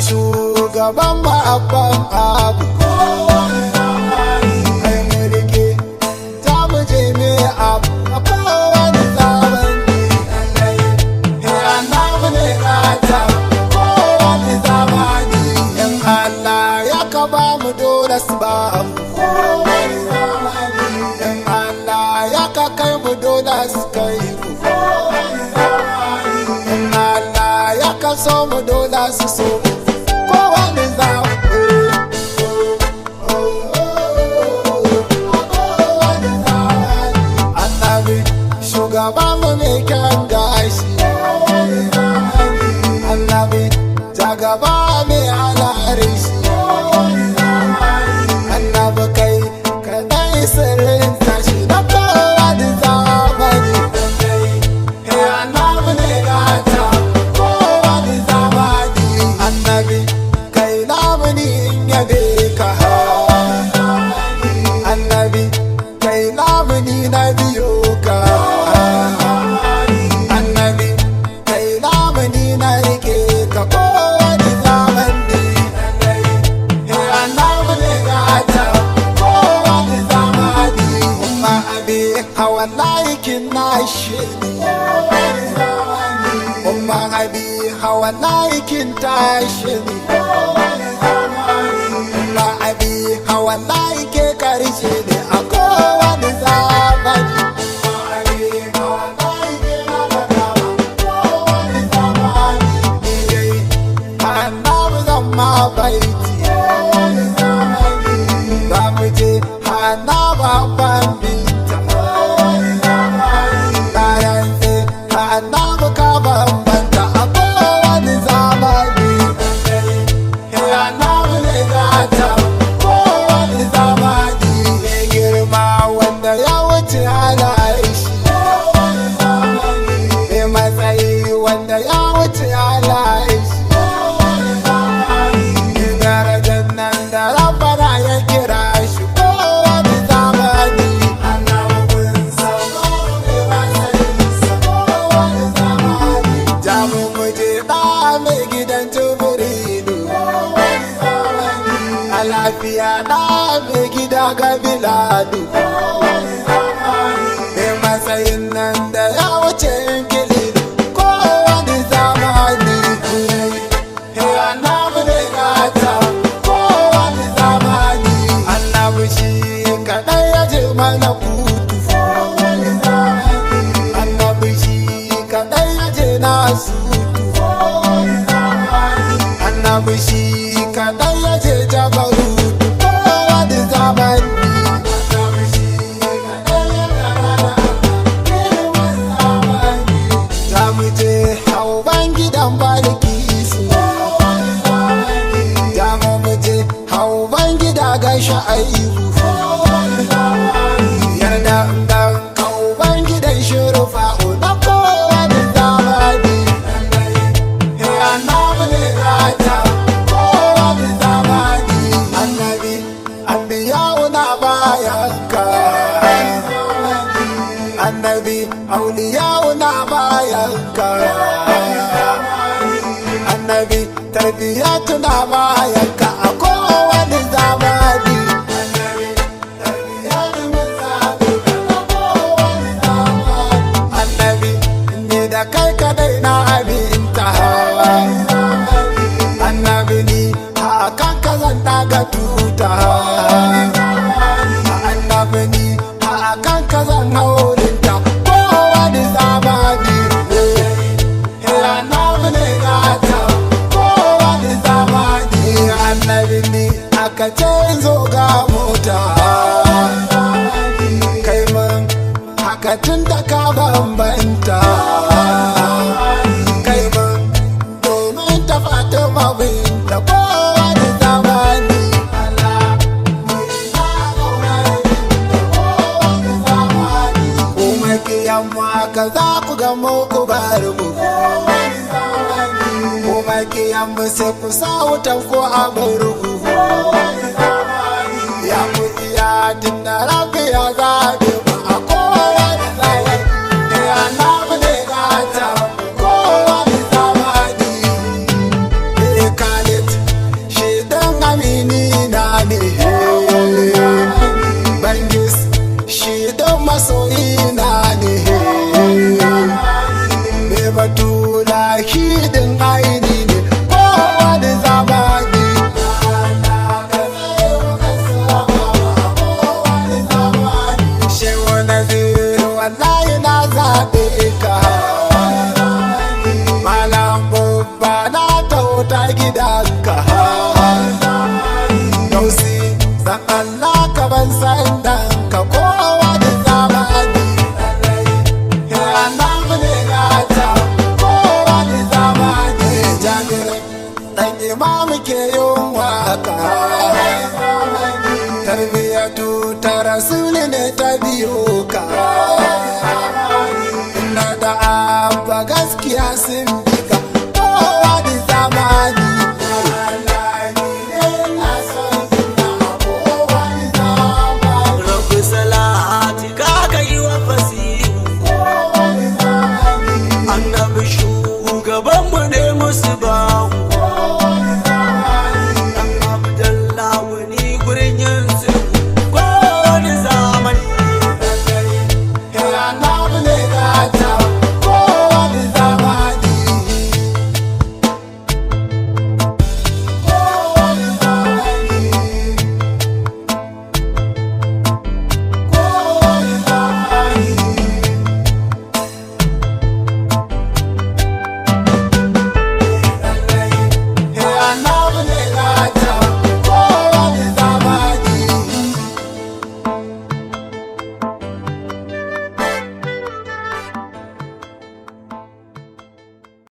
shugaban ma'abban abu ai mulki ta muje me abu a kowane zamani annabi ne gata kowane zamani in Allah ya ka ba mu dole su ba mu in Allah ya ka kai mu dole su kai mu in Allah ya ka so mu dole su so mu kowane zamani annabi shugaban mu mai kyan gashi annabi jagaba mai al'arin shi annabi kai kadai sirrin tashi na kowane zamani annabi ne gata kowane zamani annabi kai lamuni in yabe ka annabi kai lamuni na biyo ka annabi kai lamuni na rike ka kowane zamani annabi ne gata kowane zamani umma abi hawan laikin na shiri umma abi hawan laikin tashi umma abi hawan laike karshe ne a kowane zamani annabi zan ma baiti za mu je annabi ban binta bayan sai annabi ka bambanta a kowane zamani annabi ne gata kowane zamani mai girma wanda ya wuce halaye shi mai matsayi wanda ya wuce halaye shi darajar nan da rabbana ya kira shi kowane zamani jamu muje da mai gidan tuburidu a lafiya da mai gida ga biladu mai matsayin nan da ya wuce kilidu kowane zamani annabi ne gata kowane zamani annabi shi kadai ya je mana kutu annabi shi kadai ya je nasu annabi shi kadai ya je jabaru kowane zamani za mu je hauban gidan balkisu za mu je hauban gida ga sha'aibu yarda dan kauban gidan shurufa'u na kowane zamani annabi ne gata kowane zamani annabi anbiyawu na bayanka annabi auliyawu na bayanka annabi tarbiyatu na bayanka a kowane zamani annabi ni da kai kadai na abinta annabi ni hakan ka zan daga tuta annabi ni hakan ka zan haurinta kowane zamani annabi ne gata kowane zamani annabi ni aka ce zo ga mota kai man haka tun da ka bambanta kai man domin ta fata mabinta kowane zamani kuma kiyamma ka za ku ga muku bar mu kuma kiyamma sai ku sa wutan ko a murhu ya mu iya dinna lafiya zaɓe mu a kowane zamani annabi ne gata kowane zamani Khalid ta gidanka. Gausi dan Allah ka ban sandan ka kowa da zamani. Annabi ne gata kowa da zamani. Jabir dan imamu ke yin waka. Tarbiyatu ta rasuli ne ta biyo ka. Inna da abba gaskiya sun bika kowa da zamani. Rabbi salati ka yi wa fasihu, annabi shugabanmu ne musu ba